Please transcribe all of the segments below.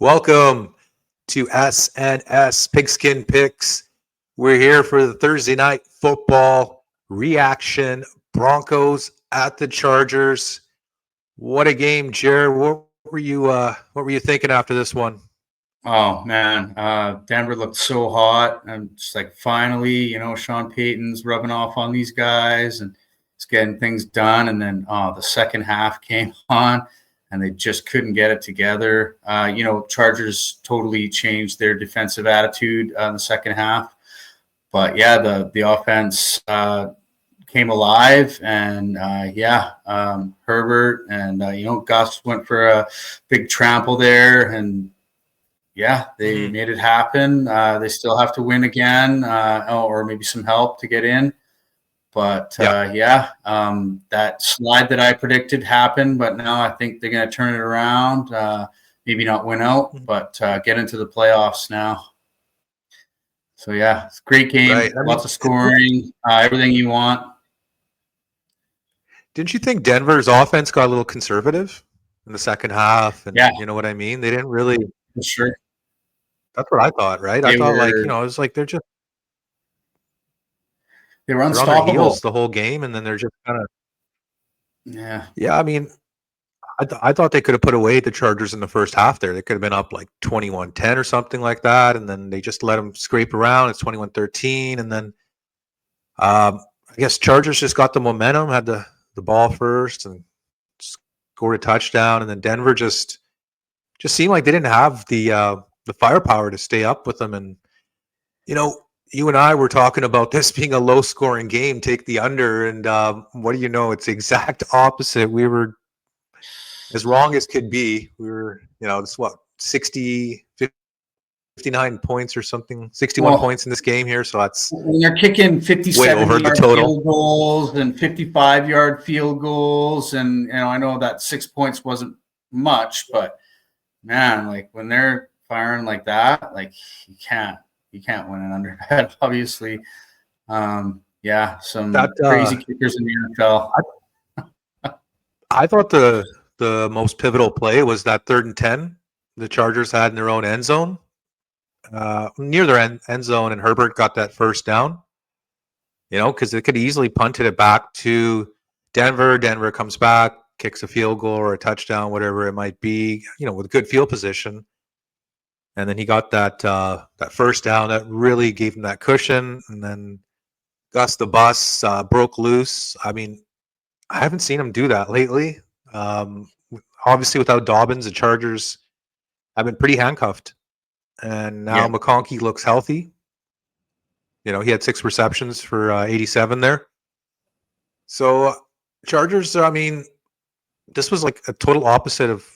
Welcome to S&S Pigskin Picks. We're here for the Thursday night football reaction. Broncos at the Chargers. What a game, Jared. What were you thinking after this one? Oh man, Denver looked so hot. I'm just like, finally, Sean Payton's rubbing off on these guys and it's getting things done. And then the second half came on and they just couldn't get it together. Chargers totally changed their defensive attitude in the second half. But yeah, the offense came alive, and Herbert and Gus went for a big trample there, and yeah, they made it happen. They still have to win again, or maybe some help to get in. But that slide that I predicted happened, but now I think they're going to turn it around. Maybe not win out, but get into the playoffs now. So yeah, it's a great game. Right. Lots of scoring, everything you want. Didn't you think Denver's offense got a little conservative in the second half? And you know what I mean? They didn't really. Sure. That's what I thought, right? I thought it was like they were unstoppable. On their heels the whole game, and then they're just kind of. Yeah. I mean, I thought they could have put away the Chargers in the first half there. They could have been up like 21-10 or something like that, and then they just let them scrape around. It's 21-13, and then I guess Chargers just got the momentum, had the ball first, and scored a touchdown, and then Denver just seemed like they didn't have the firepower to stay up with them. And you and I were talking about this being a low-scoring game. Take the under, and what do you know? It's the exact opposite. We were as wrong as could be. We were, it's 59 points or something, 61 points in this game here. So that's when they're kicking 57-yard field goals and 55-yard field goals, and I know that 6 points wasn't much, but man, like when they're firing like that, like you can't win an under bet, obviously. Some crazy kickers in the NFL. I thought the most pivotal play was that 3rd and 10 the Chargers had in their own end zone, near their end zone, and Herbert got that first down. Because they could easily punted it back to Denver. Denver comes back, kicks a field goal or a touchdown, whatever it might be, with good field position. And then he got that first down that really gave him that cushion. And then Gus the Bus broke loose. I mean, I haven't seen him do that lately. Obviously, without Dobbins, the Chargers have been pretty handcuffed. And now McConkey looks healthy. He had 6 receptions for 87 there. So Chargers, I mean, this was like a total opposite of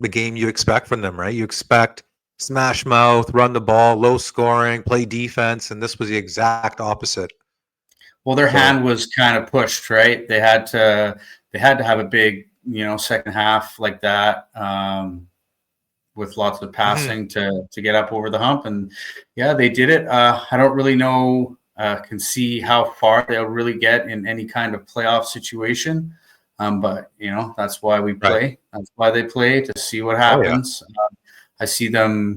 the game you expect from them, right? You expect smash mouth, run the ball, low scoring, play defense, and this was the exact opposite. Well, their hand was kind of pushed, right? They had to have a big, second half like that, with lots of passing to get up over the hump, and yeah, they did it. I don't really know, can see how far they'll really get in any kind of playoff situation, but that's why we play. Right. That's why they play, to see what happens. I see them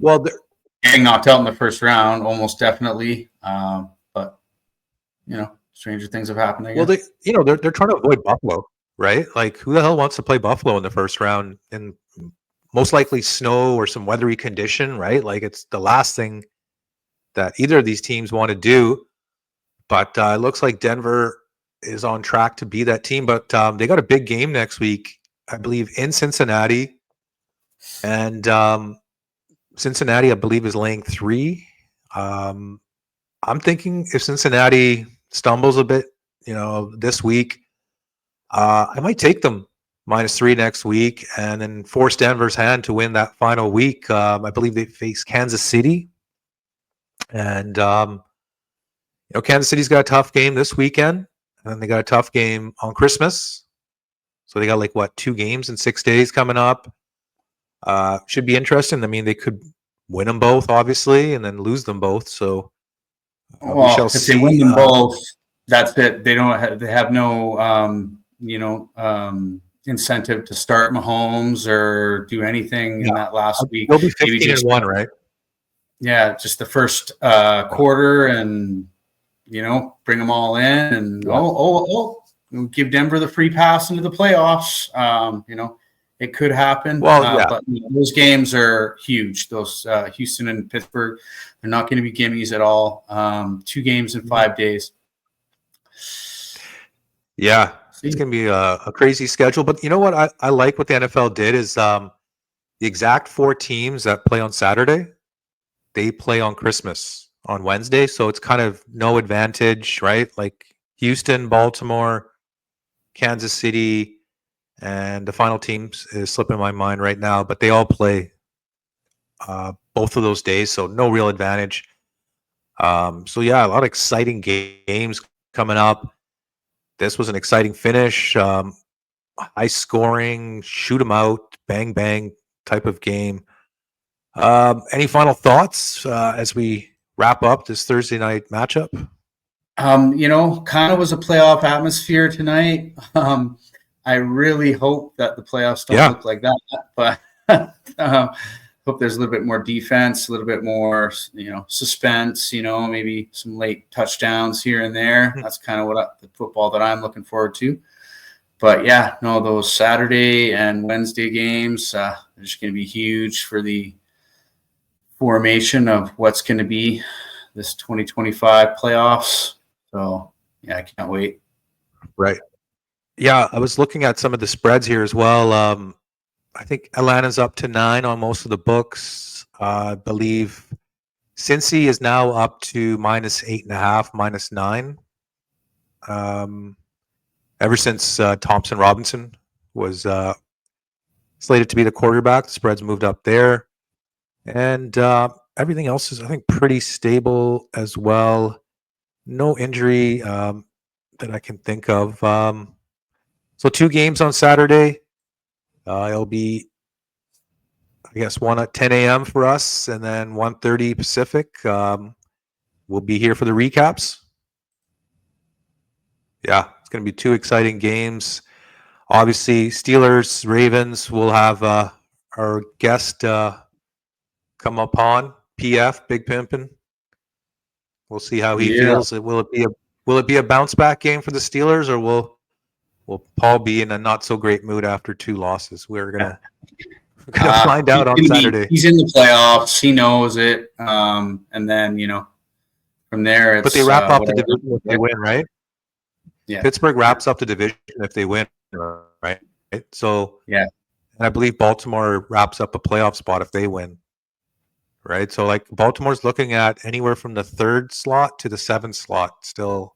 getting knocked out in the first round, almost definitely. But stranger things have happened again. Well, they're trying to avoid Buffalo, right? Like, who the hell wants to play Buffalo in the first round in most likely snow or some weathery condition, right? Like, it's the last thing that either of these teams want to do. But it looks like Denver is on track to be that team. But they got a big game next week, I believe, in Cincinnati. And Cincinnati, I believe, is laying 3. I'm thinking if Cincinnati stumbles a bit, this week, I might take them -3 next week and then force Denver's hand to win that final week. I believe they face Kansas City. And, Kansas City's got a tough game this weekend. And then they got a tough game on Christmas. So they got 2 games in 6 days coming up. Should be interesting. I mean, they could win them both, obviously, and then lose them both. So we shall see. If they win them both, that's it. They have no, incentive to start Mahomes or do anything in that last week. He'll be Maybe 15-1, right? Yeah, just the first quarter, and bring them all in, and give Denver the free pass into the playoffs. It could happen. But those games are huge. Those Houston and Pittsburgh, they're not going to be gimmies at all. 2 games in 5 days. Yeah, it's going to be a crazy schedule. But you know what? I like what the NFL did is the exact 4 teams that play on Saturday, they play on Christmas on Wednesday. So it's kind of no advantage, right? Like Houston, Baltimore, Kansas City, and the final team is slipping my mind right now, but they all play both of those days. So no real advantage. So yeah, a lot of exciting games coming up. This was an exciting finish, high scoring, shoot 'em out, bang bang type of game. Any final thoughts as we wrap up this Thursday night matchup? Kind of was a playoff atmosphere tonight. I really hope that the playoffs don't look like that, but hope there's a little bit more defense, a little bit more, suspense, maybe some late touchdowns here and there. That's kind of the football that I'm looking forward to. But yeah, no, those Saturday and Wednesday games are just going to be huge for the formation of what's going to be this 2025 playoffs. So yeah, I can't wait. Right. Yeah, I was looking at some of the spreads here as well. I think Atlanta's up to 9 on most of the books. I believe Cincy is now up to -8.5, -9. Ever since Thompson Robinson was slated to be the quarterback, the spreads moved up there. And everything else is, I think, pretty stable as well. No injury that I can think of. So 2 games on Saturday. It'll be, I guess, one at 10 a.m. for us, and then 1:30 Pacific. We'll be here for the recaps. Yeah, it's going to be 2 exciting games. Obviously, Steelers, Ravens. We'll have our guest come upon PF Big Pimpin'. We'll see how he feels. Will it be a bounce back game for the Steelers, or will Paul be in a not so great mood after 2 losses? We're gonna find out on Saturday. He's in the playoffs. He knows it. And then from there, it's, but they wrap up the division if they win, right? Yeah. Pittsburgh wraps up the division if they win, right? So yeah, and I believe Baltimore wraps up a playoff spot if they win, right? So like Baltimore's looking at anywhere from the 3rd slot to the 7th slot. Still,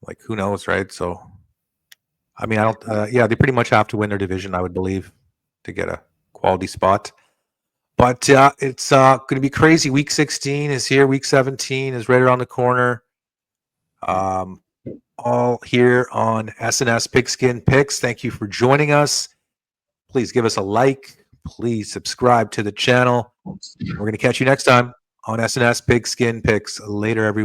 like, who knows, right? So, I mean, I don't. Yeah, they pretty much have to win their division, I would believe, to get a quality spot. But it's going to be crazy. Week 16 is here. Week 17 is right around the corner. All here on S&S Pigskin Picks. Thank you for joining us. Please give us a like. Please subscribe to the channel. We're going to catch you next time on S&S Pigskin Picks. Later, everyone.